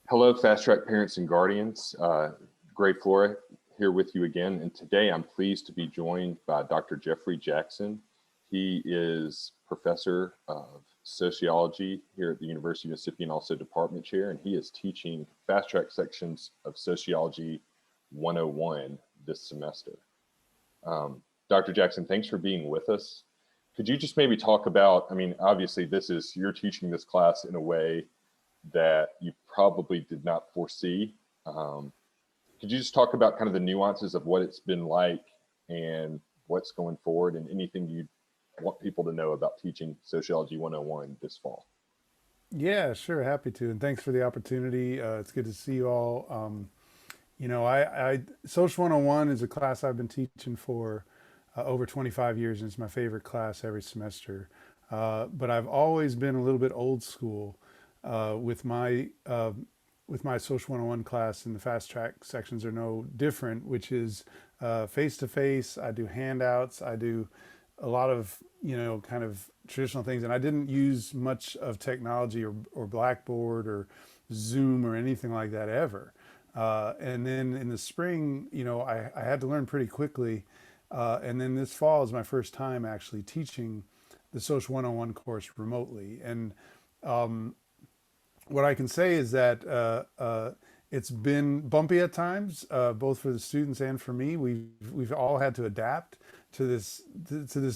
Hello, FASTrack parents and guardians. Gray Flora here with you again. And today I'm pleased to be joined by Dr. Jeffrey Jackson. He is professor of sociology here at the University of Mississippi and also department chair. And he is teaching FASTrack sections of Sociology 101 this semester. Dr. Jackson, thanks for being with us. Could you just maybe talk about, obviously you're teaching this class in a way that you probably did not foresee. Could you just talk about kind of the nuances of what it's been like and what's going forward and anything you want people to know about teaching Sociology 101 this fall? Yeah, sure. Happy to. And thanks for the opportunity. It's good to see you all. I Social 101 is a class I've been teaching for over 25 years, and it's my favorite class every semester. But I've always been a little bit old school with my Social 101 class, and the fast track sections are no different, which is face to face. I do handouts. I do a lot of kind of traditional things, and I didn't use much of technology or Blackboard or Zoom or anything like that ever. And then in the spring, I had to learn pretty quickly. And then this fall is my first time actually teaching the Social 101 course remotely. And what I can say is that it's been bumpy at times, both for the students and for me. We've all had to adapt to this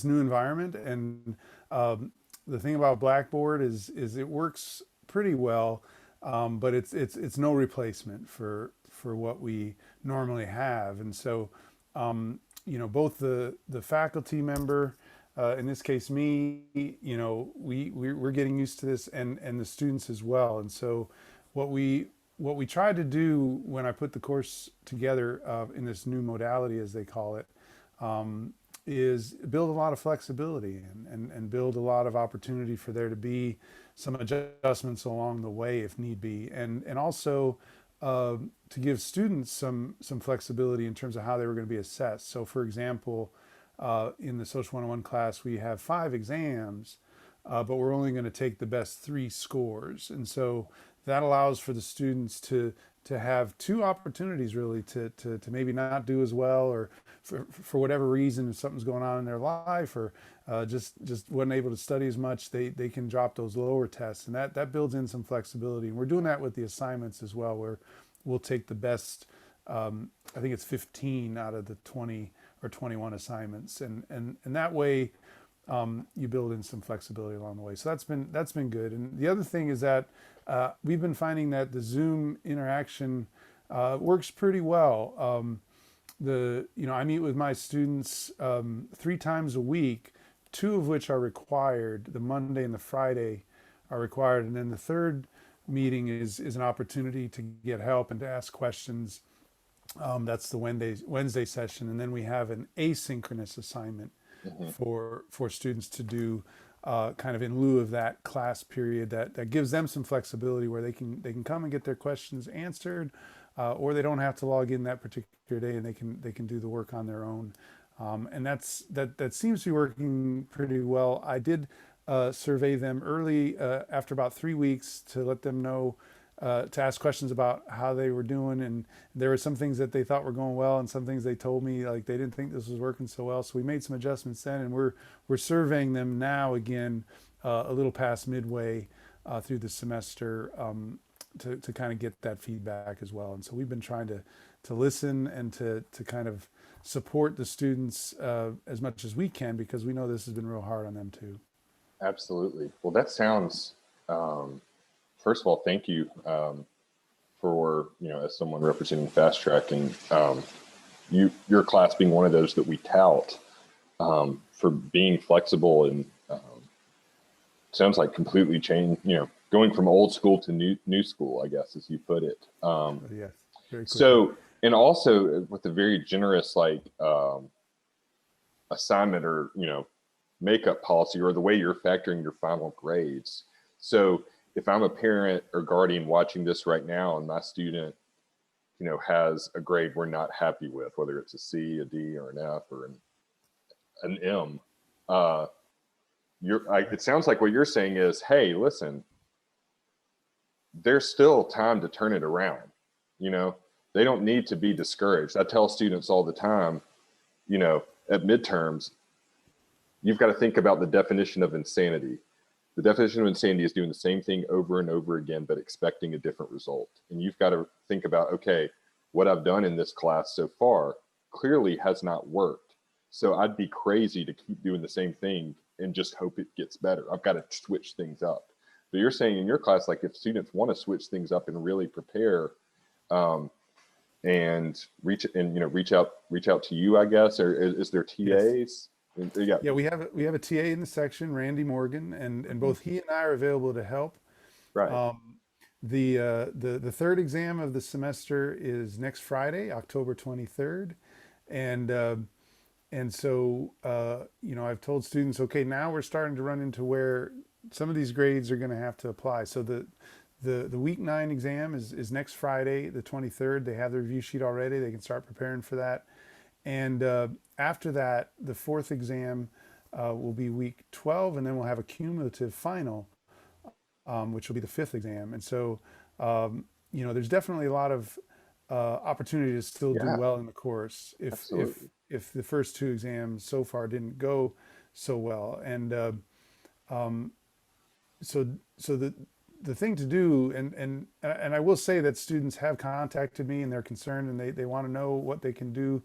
new environment, and the thing about Blackboard is it works pretty well, but it's no replacement for what we normally have. And so both the faculty member, in this case me, we're getting used to this, and the students as well. And so what we tried to do when I put the course together in this new modality, as they call it, is build a lot of flexibility and build a lot of opportunity for there to be some adjustments along the way if need be, and also to give students some flexibility in terms of how they were going to be assessed. So for example, in the Social 101 class, we have 5 exams, but we're only going to take the best 3 scores. And so that allows for the students to have 2 opportunities really to maybe not do as well, or for whatever reason, if something's going on in their life, or just wasn't able to study as much, they can drop those lower tests. And that builds in some flexibility. And we're doing that with the assignments as well, where we'll take the best, I think it's 15 out of the 20 or 21 assignments, and that way you build in some flexibility along the way. So that's been good. And the other thing is that we've been finding that the Zoom interaction works pretty well. I meet with my students 3 times a week, 2 of which are required. The Monday and the Friday are required, and then the third meeting is an opportunity to get help and to ask questions. That's the Wednesday session, and then we have an asynchronous assignment for students to do, kind of in lieu of that class period. That gives them some flexibility where they can come and get their questions answered, or they don't have to log in that particular day, and they can do the work on their own. And that seems to be working pretty well. I did survey them early after about 3 weeks to let them know, to ask questions about how they were doing, and there were some things that they thought were going well, and some things they told me like they didn't think this was working so well. So we made some adjustments then, and we're surveying them now again, a little past midway through the semester, to kind of get that feedback as well. And so we've been trying to listen and to kind of support the students as much as we can, because we know this has been real hard on them too. Absolutely. Well, that sounds, first of all, thank you for, as someone representing FASTrack, and your class being one of those that we tout for being flexible, and sounds like completely changed, going from old school to new school, I guess, as you put it. Yes, very quickly. So, and also with a very generous assignment or makeup policy, or the way you're factoring your final grades. So if I'm a parent or guardian watching this right now, and my student has a grade we're not happy with, whether it's a C, a D, or an F, or an M, it sounds like what you're saying is, hey, listen, there's still time to turn it around. You know, they don't need to be discouraged. I tell students all the time, you know, at midterms, you've got to think about the definition of insanity. The definition of insanity is doing the same thing over and over again, but expecting a different result. And you've got to think about, okay, what I've done in this class so far clearly has not worked. So I'd be crazy to keep doing the same thing and just hope it gets better. I've got to switch things up. But you're saying in your class, like if students want to switch things up and really prepare, um, and reach out to you, I guess, or is there Yes. TAs? Yeah. Yeah, we have a TA in the section, Randy Morgan, and Mhm. both he and I are available to help. Right. Um, the third exam of the semester is next Friday, October 23rd, and so I've told students, okay, now we're starting to run into where some of these grades are going to have to apply. So the week 9 exam is next Friday, the 23rd. They have the review sheet already. They can start preparing for that. And after that, the fourth exam will be week 12, and then we'll have a cumulative final, which will be the fifth exam. And so, there's definitely a lot of opportunity to still do Yeah, well in the course absolutely. if the first two exams so far didn't go so well. And um, so the thing to do, and I will say that students have contacted me and they're concerned and they want to know what they can do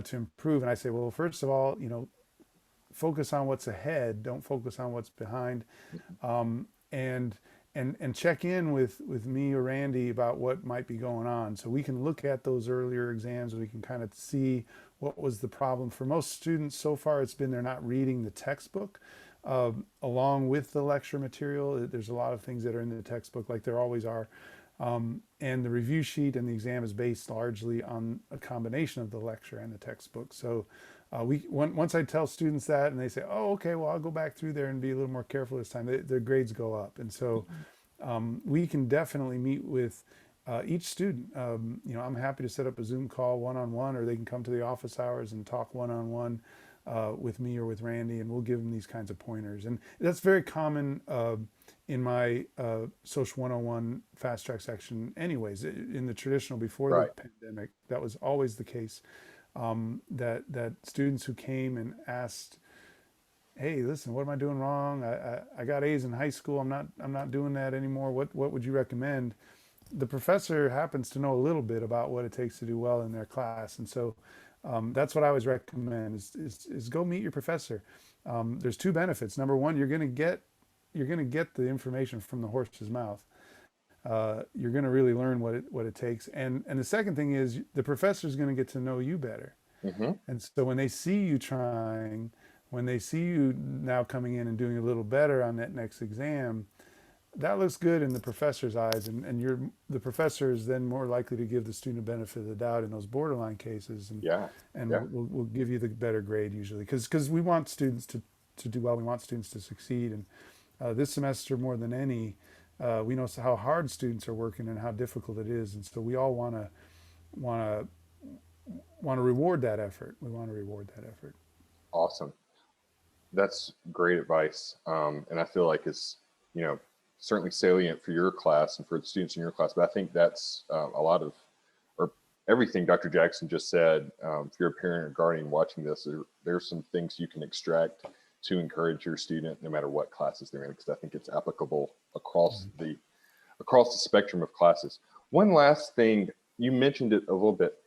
to improve. And I say, well, first of all, focus on what's ahead. Don't focus on what's behind, and and check in with me or Randy about what might be going on, so we can look at those earlier exams. We can kind of see what was the problem for most students so far. It's been they're not reading the textbook along with the lecture material. There's a lot of things that are in the textbook, like there always are. And the review sheet and the exam is based largely on a combination of the lecture and the textbook. So once I tell students that and they say, oh, okay, well, I'll go back through there and be a little more careful this time, their grades go up. And so we can definitely meet with each student. I'm happy to set up a Zoom call one-on-one, or they can come to the office hours and talk one-on-one with me or with Randy, and we'll give them these kinds of pointers. And that's very common in my Social 101 fast track section anyways. In the traditional, before the Right. pandemic, that was always the case. That students who came and asked, hey, listen, what am I doing wrong? I got A's in high school. I'm not doing that anymore. What would you recommend? The professor happens to know a little bit about what it takes to do well in their class, and so that's what I always recommend is go meet your professor. There's two benefits. Number one, you're gonna get the information from the horse's mouth. You're gonna really learn what it takes, and the second thing is the professor is gonna get to know you better. Hmm. And so when they see you trying, when they see you now coming in and doing a little better on that next exam, that looks good in the professor's eyes, and the professor is then more likely to give the student a benefit of the doubt in those borderline cases, and Yeah. and Yeah. we'll give you the better grade usually, because we want students to do well. We want students to succeed, and this semester more than any, we know how hard students are working and how difficult it is, and so we all want to want to reward that effort. We want to reward that effort. Awesome. That's great advice. And I feel like it's, you know, certainly salient for your class and for the students in your class. But I think that's a lot of, or everything Dr. Jackson just said. If you're a parent or guardian watching this, there's some things you can extract to encourage your student, no matter what classes they're in, because I think it's applicable across the spectrum of classes. One last thing, you mentioned it a little bit,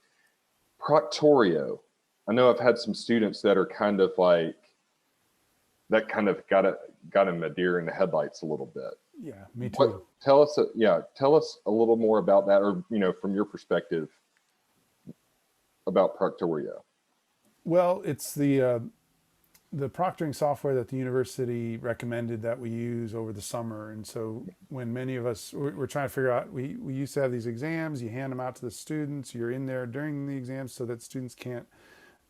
proctorio. I know I've had some students that are kind of like, that kind of got him a deer in the headlights a little bit. Yeah, me What too. tell us a little more about that, or from your perspective about proctorio. Well, it's the proctoring software that the university recommended that we use over the summer. And so when many of us we're trying to figure out, we used to have these exams, you hand them out to the students, you're in there during the exams so that students can't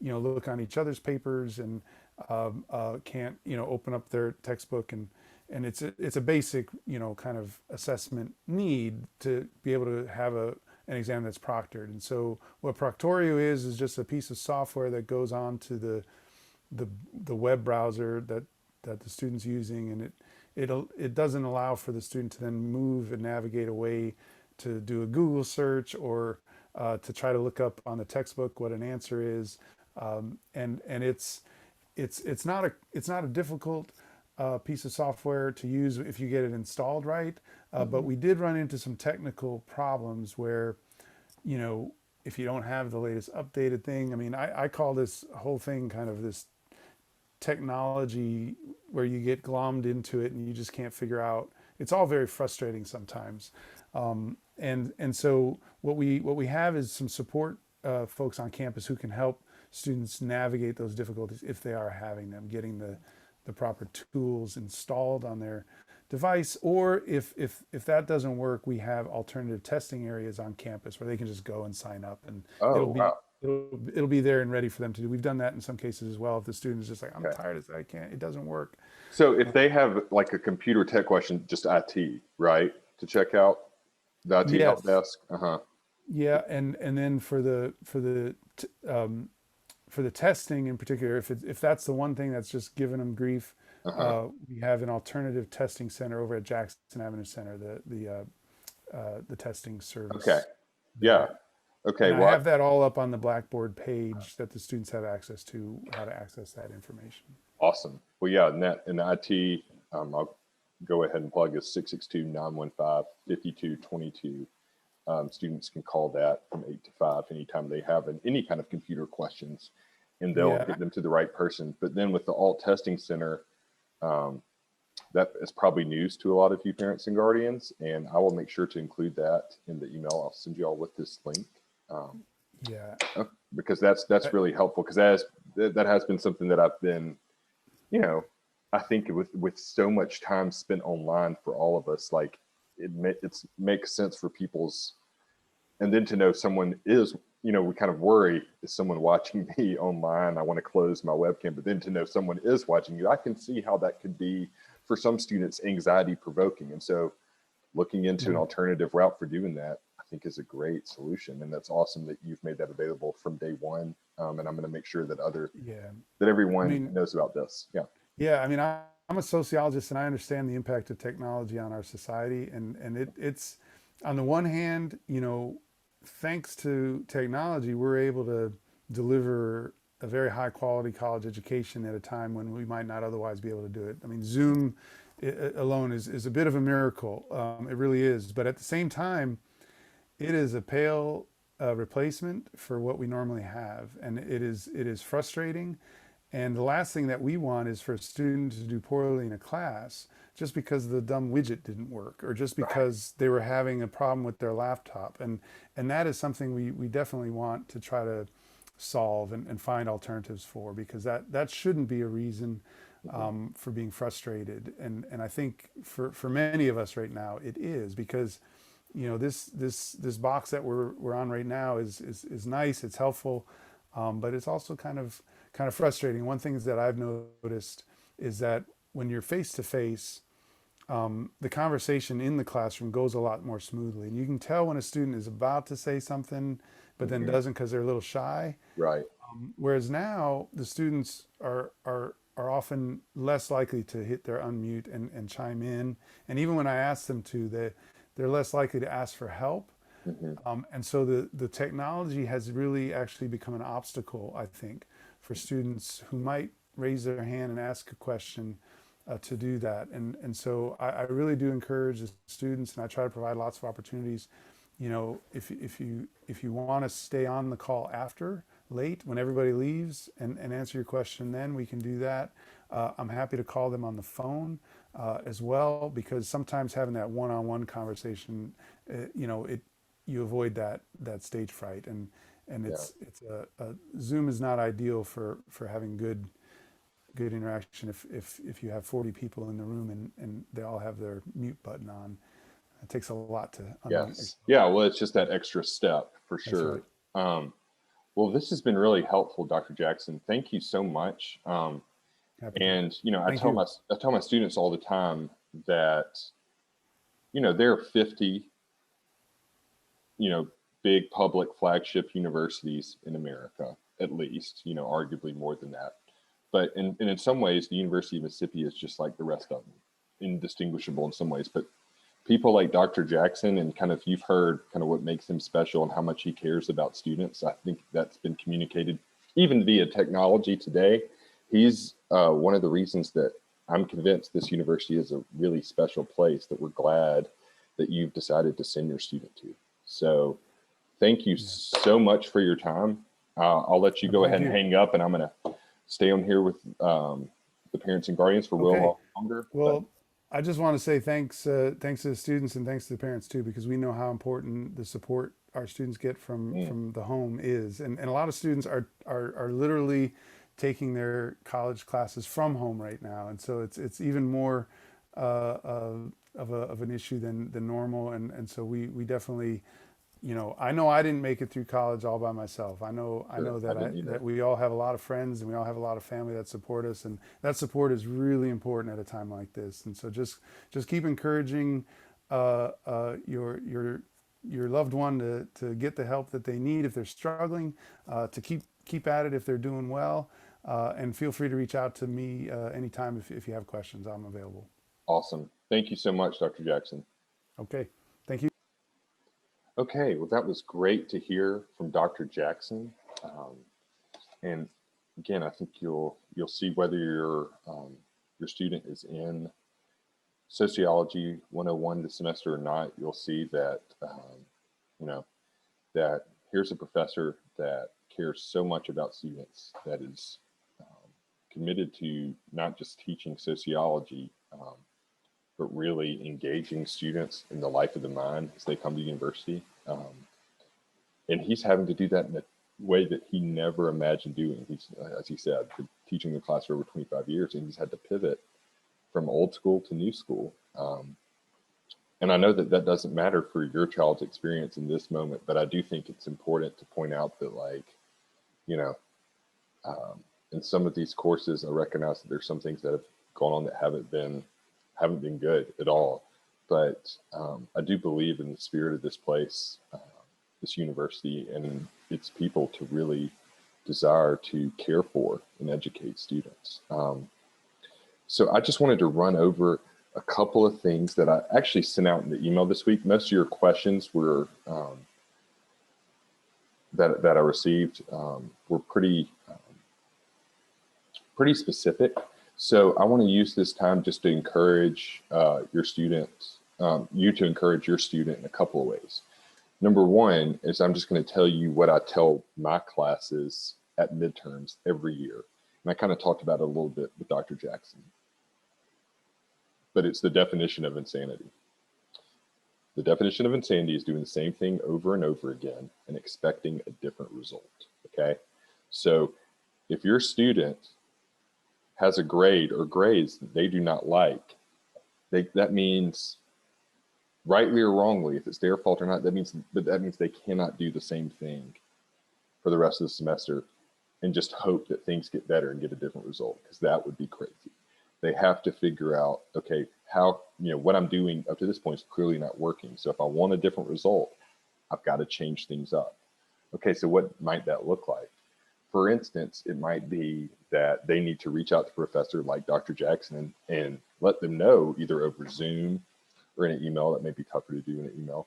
look on each other's papers, and can't open up their textbook, and it's a basic kind of assessment need to be able to have an exam that's proctored. And so what Proctorio is just a piece of software that goes on to the web browser that the student's using, and it doesn't allow for the student to then move and navigate away to do a Google search or to try to look up on the textbook what an answer is. And it's not a difficult piece of software to use if you get it installed right. But Mhm. we did run into some technical problems where, you know, if you don't have the latest updated thing, I mean, I call this whole thing kind of this technology where you get glommed into it and you just can't figure out. It's all very frustrating sometimes. And so what we have is some support folks on campus who can help students navigate those difficulties if they are having them, getting the proper tools installed on their device, or if that doesn't work, we have alternative testing areas on campus where they can just go and sign up, and it'll Oh, be wow. it'll be there and ready for them to do. We've done that in some cases as well. If the student is just like, I'm Okay. tired of this, I can't, it doesn't work. So if they have like a computer tech question, just IT, right, to check out the IT help Yes. desk. Uh-huh. Yeah, and then for the testing in particular, if that's the one thing that's just giving them grief, Uh-huh. we have an alternative testing center over at Jackson Avenue Center, the testing Okay. service Yeah. there. Okay. And I What? have that all up on the Blackboard page that the students have access to, how to access that information. Awesome. Well, yeah, in the IT, I'll go ahead and plug is 662-915-5222. Students can call that from 8 to 5 anytime they have any kind of computer questions, and they'll Yeah, get them to the right person. But then with the alt testing center, um, that is probably news to a lot of you parents and guardians, and I will make sure to include that in the email I'll send you all with this link. Um, yeah, because that's really helpful, because that has been something that I've been, you know, I think with so much time spent online for all of us, like it makes sense for people's, and then to know someone is, we kind of worry, is someone watching me online? I want to close my webcam, but then to know someone is watching you, I can see how that could be for some students anxiety provoking. And so looking into an mhm, alternative route for doing that, I think is a great solution. And that's awesome that you've made that available from day one. And I'm going to make sure that yeah. that I everyone mean, knows about this. Yeah. yeah, I mean, I'm a sociologist and I understand the impact of technology on our society. And it's, on the one hand, you know, thanks to technology, we're able to deliver a very high quality college education at a time when we might not otherwise be able to do it. I mean, Zoom alone is a bit of a miracle. It really is. But at the same time, it is a pale replacement for what we normally have. And it is frustrating. And the last thing that we want is for a student to do poorly in a class just because the dumb widget didn't work or just Right. because they were having a problem with their laptop. And that is something we definitely want to try to solve and find alternatives for, because that shouldn't be a reason Mhm. for being frustrated. And I think for many of us right now, it is, because you know this box that we're on right now is nice, it's helpful, but it's also kind of frustrating. One thing that I've noticed is that when you're face to face, the conversation in the classroom goes a lot more smoothly, and you can tell when a student is about to say something but then Mhm. doesn't because they're a little shy. Right. Whereas now the students are often less likely to hit their unmute and chime in, and even when I ask them to, they're less likely to ask for help. Mhm. And so the technology has really actually become an obstacle, I think, for students who might raise their hand and ask a question to do that. And so I really do encourage the students, and I try to provide lots of opportunities. You know, if you want to stay on the call after late when everybody leaves and answer your question, then we can do that. I'm happy to call them on the phone as well, because sometimes having that one-on-one conversation, you know, you avoid that stage fright, and Yeah. it's Zoom is not ideal for having good interaction if you have 40 people in the room and they all have their mute button on. It takes a lot to unmute. Yes. Yeah. Well, it's just that extra step for That's right. sure. Um, well, this has been really helpful, Dr. Jackson. Thank you so much. Happy to. And Thank you. I tell my students all the time that there are 50 you know big public flagship universities in America, at least, arguably more than that. But in some ways, the University of Mississippi is just like the rest of them. indistinguishable in some ways, but people like Dr. Jackson, and kind of you've heard kind of what makes him special and how much he cares about students. I think that's been communicated even via technology today. He's one of the reasons that I'm convinced this university is a really special place that we're glad that you've decided to send your student to. So thank you so much for your time. I'll let you go ahead and hang up, and I'm going to stay on here with the parents and guardians for a little longer. Well, I just want to say thanks, thanks to the students and thanks to the parents too, because we know how important the support our students get from the home is, and a lot of students are literally taking their college classes from home right now, and so it's even more of an issue than normal, and so we definitely, I know I didn't make it through college all by myself. I know that we all have a lot of friends and we all have a lot of family that support us, and that support is really important at a time like this. And so just keep encouraging your loved one to get the help that they need if they're struggling, to keep at it if they're doing well, and feel free to reach out to me anytime if you have questions. I'm available. Awesome. Thank you so much, Dr. Jackson. Okay. Thank you. Okay, well, that was great to hear from Dr. Jackson. And again, I think you'll see whether your student is in Sociology 101 this semester or not. You'll see that that here's a professor that cares so much about students, that is committed to not just teaching sociology, but really engaging students in the life of the mind as they come to university. And he's having to do that in a way that he never imagined doing. He's, as he said, been teaching the class for over 25 years, and he's had to pivot from old school to new school. And I know that doesn't matter for your child's experience in this moment, but I do think it's important to point out that, like, in some of these courses, I recognize that there's some things that have gone on that haven't been good at all. But I do believe in the spirit of this place, this university, and its people to really desire to care for and educate students. So I just wanted to run over a couple of things that I actually sent out in the email this week. Most of your questions were that I received were pretty specific. So I want to use this time just to encourage your students, you to encourage your student in a couple of ways. Number one is I'm just going to tell you what I tell my classes at midterms every year. And I kind of talked about it a little bit with Dr. Jackson. But it's the definition of insanity. The definition of insanity is doing the same thing over and over again and expecting a different result, okay? So if your student has a grade or grades that they do not like, that means, rightly or wrongly, if it's their fault or not, that means they cannot do the same thing for the rest of the semester and just hope that things get better and get a different result, because that would be crazy. They have to figure out, okay, how, what I'm doing up to this point is clearly not working. So if I want a different result, I've got to change things up. Okay, so what might that look like? For instance, it might be that they need to reach out to a professor like Dr. Jackson and let them know, either over Zoom or in an email. That may be tougher to do in an email.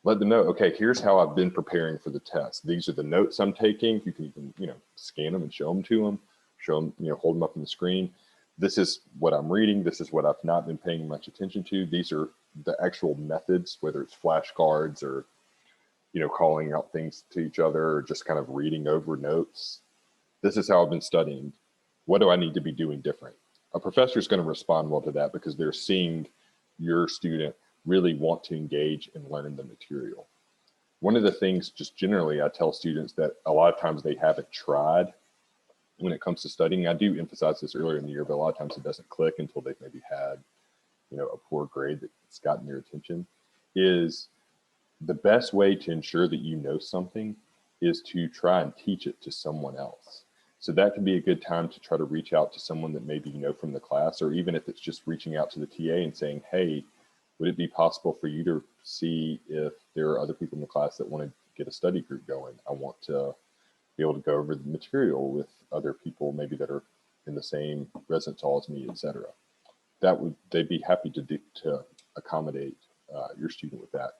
Let them know, okay, here's how I've been preparing for the test. These are the notes I'm taking. You can even, scan them and show them to them. Show them, hold them up on the screen. This is what I'm reading. This is what I've not been paying much attention to. These are the actual methods, whether it's flashcards or, calling out things to each other or just kind of reading over notes. This is how I've been studying. What do I need to be doing different? A professor is going to respond well to that because they're seeing your student really want to engage and learn the material. One of the things just generally I tell students that a lot of times they haven't tried when it comes to studying, I do emphasize this earlier in the year, but a lot of times it doesn't click until they've maybe had, a poor grade that's gotten their attention, is the best way to ensure that you know something is to try and teach it to someone else. So that can be a good time to try to reach out to someone that maybe you know from the class, or even if it's just reaching out to the TA and saying, hey, would it be possible for you to see if there are other people in the class that want to get a study group going? I want to be able to go over the material with other people maybe that are in the same residence hall as me, et cetera. they'd be happy to accommodate your student with that.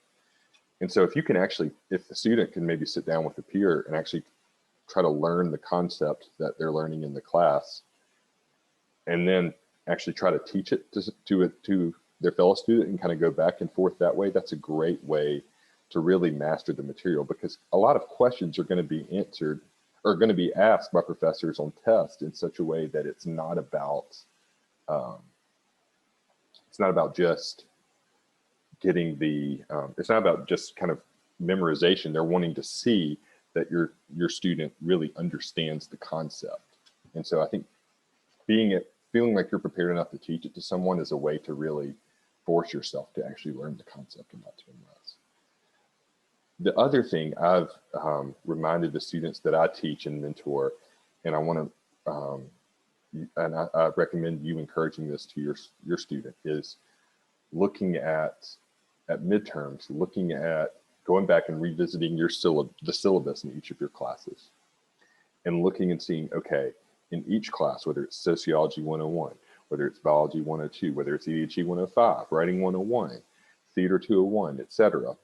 And so if the student can maybe sit down with a peer and actually try to learn the concept that they're learning in the class, and then actually try to teach it to their fellow student and kind of go back and forth that way, that's a great way to really master the material, because a lot of questions are going to be answered or going to be asked by professors on tests in such a way that it's not about just getting it's not about just kind of memorization. They're wanting to see that your student really understands the concept. And so I think feeling like you're prepared enough to teach it to someone is a way to really force yourself to actually learn the concept and not to memorize. The other thing I've reminded the students that I teach and mentor, and I want to, and I recommend you encouraging this to your student, is looking at midterms, looking at going back and revisiting the syllabus in each of your classes, and looking and seeing, okay, in each class, whether it's Sociology 101, whether it's Biology 102, whether it's EHE 105, Writing 101, Theater 201, etc.,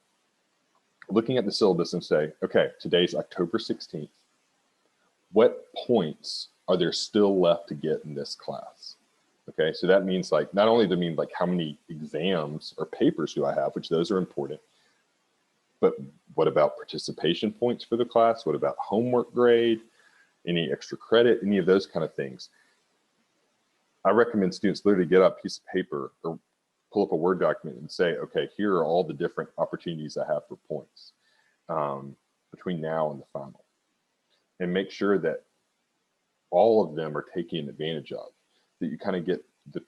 looking at the syllabus and say, okay, today's October 16th. What points are there still left to get in this class? Okay, so that means like, not only to mean like how many exams or papers do I have, which those are important, but what about participation points for the class? What about homework grade? Any extra credit? Any of those kind of things? I recommend students literally get out a piece of paper or pull up a Word document and say, okay, here are all the different opportunities I have for points between now and the final. And make sure that all of them are taken advantage of, that you kind of get,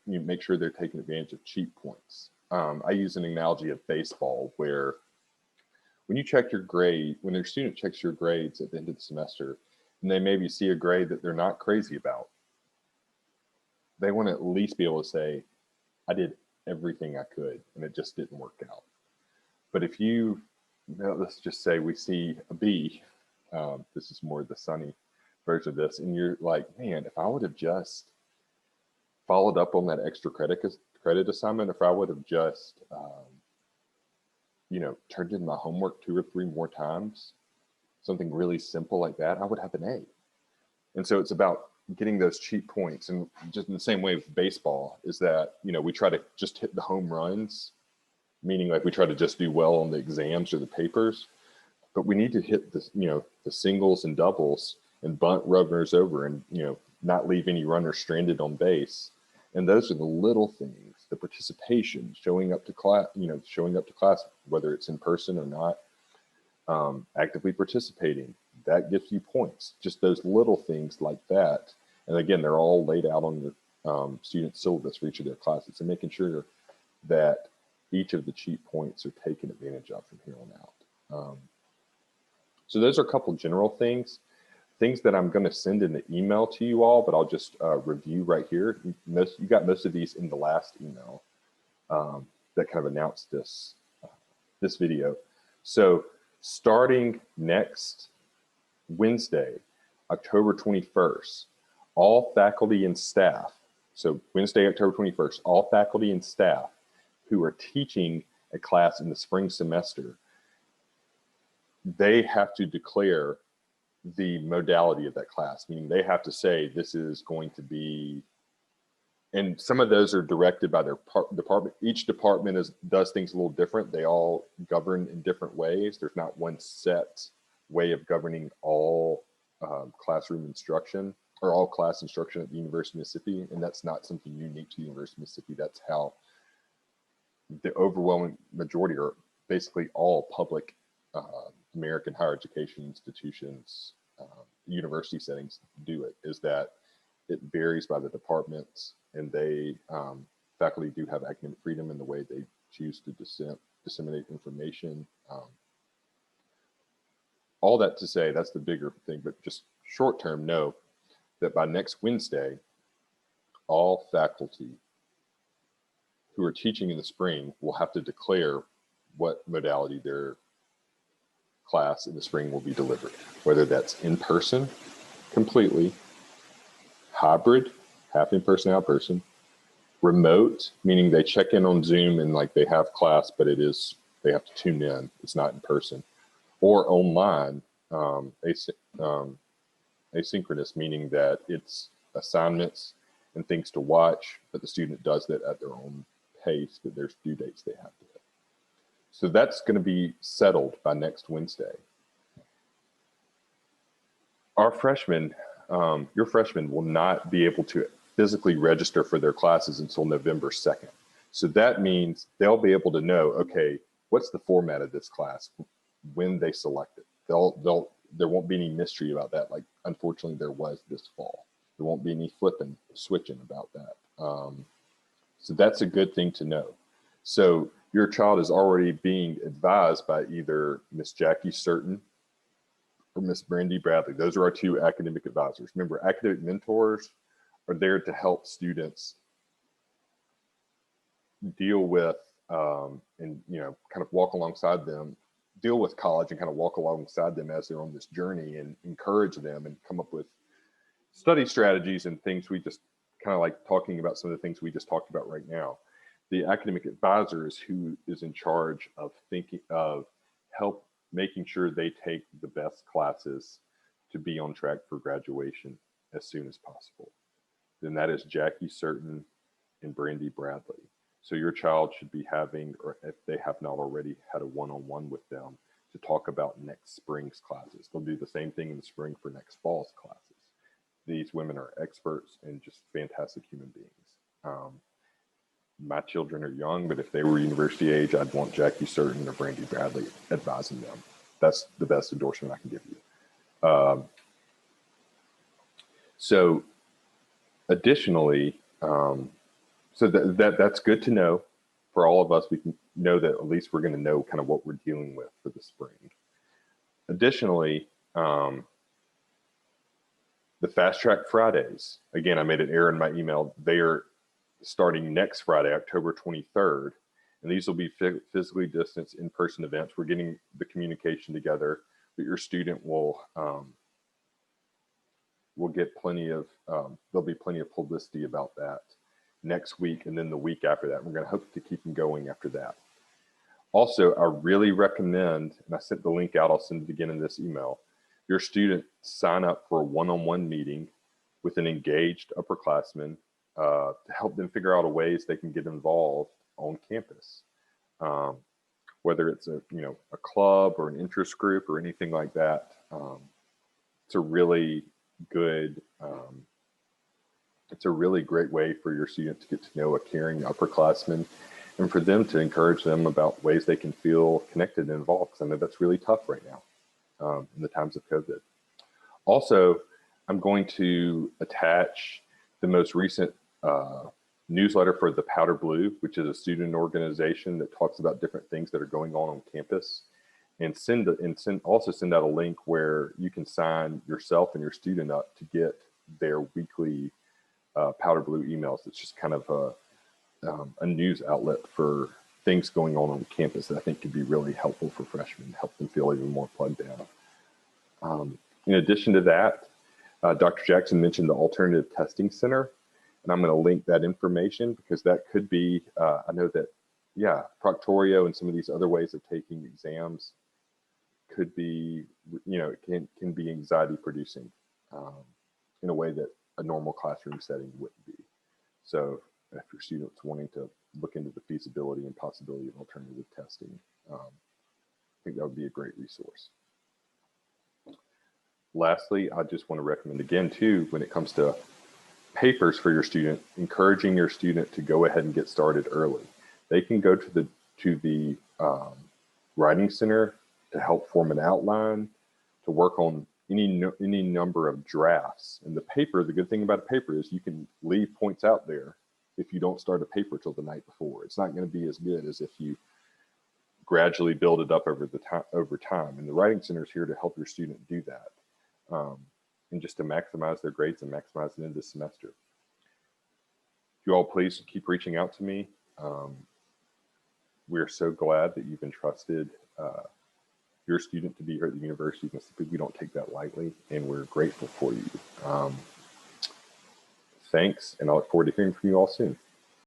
you make sure they're taking advantage of cheat points. I use an analogy of baseball where when you check your grade, when your student checks your grades at the end of the semester, and they maybe see a grade that they're not crazy about, they want to at least be able to say, I did everything I could and it just didn't work out. But if let's just say we see a B, this is more the sunny version of this, and you're like, man, if I would have just followed up on that extra credit assignment, if I would have just turned in my homework 2 or 3 more times, something really simple like that, I would have an A. And so it's about getting those cheat points. And just in the same way with baseball is that, we try to just hit the home runs, meaning like we try to just do well on the exams or the papers, but we need to hit the singles and doubles and bunt runners over and, not leave any runners stranded on base. And those are the little things, the participation, showing up to class, whether it's in person or not, actively participating, that gives you points. Just those little things like that. And again, they're all laid out on your student syllabus for each of their classes, and making sure that each of the cheat points are taken advantage of from here on out. So those are a couple general things that I'm going to send in the email to you all, but I'll just review right here. You got most of these in the last email that kind of announced this video. So starting next Wednesday, October 21st, all faculty and staff, so Wednesday, October 21st, all faculty and staff who are teaching a class in the spring semester, they have to declare the modality of that class, meaning they have to say this is going to be, and some of those are directed by their department. Each department does things a little different. They all govern in different ways. There's not one set way of governing all classroom instruction or all class instruction at the University of Mississippi, and that's not something unique to the University of Mississippi. That's how the overwhelming majority, or basically all public American higher education institutions, university settings do it, is that it varies by the departments, and they faculty do have academic freedom in the way they choose to disseminate information. All that to say, that's the bigger thing, but just short term, know that by next Wednesday, all faculty who are teaching in the spring will have to declare what modality their class in the spring will be delivered, whether that's in person completely, hybrid, half in person, out person, remote, meaning they check in on Zoom and like they have class, but they have to tune in. It's not in person. Or online, asynchronous, meaning that it's assignments and things to watch, but the student does that at their own pace, but there's due dates they have to hit. So that's going to be settled by next Wednesday. Our freshmen, your freshmen will not be able to physically register for their classes until November 2nd. So that means they'll be able to know, okay, what's the format of this class when they select it. There won't be any mystery about that. Like, unfortunately, there was this fall. There won't be any switching about that. So that's a good thing to know. So your child is already being advised by either Miss Jackie Certain or Miss Brandy Bradley. Those are our two academic advisors. Remember, academic mentors are there to help students deal with and kind of walk alongside them, deal with college and kind of walk alongside them as they're on this journey and encourage them and come up with study strategies and things. We just kind of like talking about some of the things we just talked about right now. The academic advisor is who is in charge of thinking of help making sure they take the best classes to be on track for graduation as soon as possible. Then that is Jackie Certain and Brandy Bradley. So your child should be having, or if they have not already, had a one-on-one with them to talk about next spring's classes. They'll do the same thing in the spring for next fall's classes. These women are experts and just fantastic human beings. My children are young, but if they were university age, I'd want Jackie Certain or Brandy Bradley advising them. That's the best endorsement I can give you. So additionally, so that's good to know for all of us. We can know that at least we're going to know kind of what we're dealing with for the spring. Additionally, the FASTrack Fridays, again, I made an error in my email. They are starting next Friday, October 23rd, and these will be physically distanced in-person events. We're getting the communication together, but your student will get plenty of, there'll be plenty of publicity about that next week, and then the week after that. We're going to hope to keep them going after that. Also, I really recommend, and I sent the link out, I'll send it again in this email, your student sign up for a one-on-one meeting with an engaged upperclassman to help them figure out ways they can get involved on campus. Whether it's a club or an interest group or anything like that. It's a really good, it's a really great way for your student to get to know a caring upperclassman and for them to encourage them about ways they can feel connected and involved, because I know that's really tough right now in the times of COVID. Also, I'm going to attach the most recent newsletter for the Powder Blue, which is a student organization that talks about different things that are going on campus, and also send out a link where you can sign yourself and your student up to get their weekly Powder Blue emails. It's just kind of a news outlet for things going on campus that I think could be really helpful for freshmen, help them feel even more plugged in. In addition to that, Dr. Jackson mentioned the Alternative Testing Center, and I'm going to link that information because that could be, I know that, Proctorio and some of these other ways of taking exams could be, it can be anxiety producing in a way that a normal classroom setting wouldn't be. So if your student's wanting to look into the feasibility and possibility of alternative testing, I think that would be a great resource. Lastly, I just want to recommend again too, when it comes to papers for your student, encouraging your student to go ahead and get started early. They can go to the writing center to help form an outline, to work on any number of drafts. And the paper, the good thing about a paper is you can leave points out there if you don't start a paper till the night before. It's not going to be as good as if you gradually build it up over time. And the writing center is here to help your student do that. And just to maximize their grades and maximize the end of the semester. You all please keep reaching out to me. We're so glad that you've entrusted your student to be here at the university. We don't take that lightly, and we're grateful for you. Thanks, and I look forward to hearing from you all soon.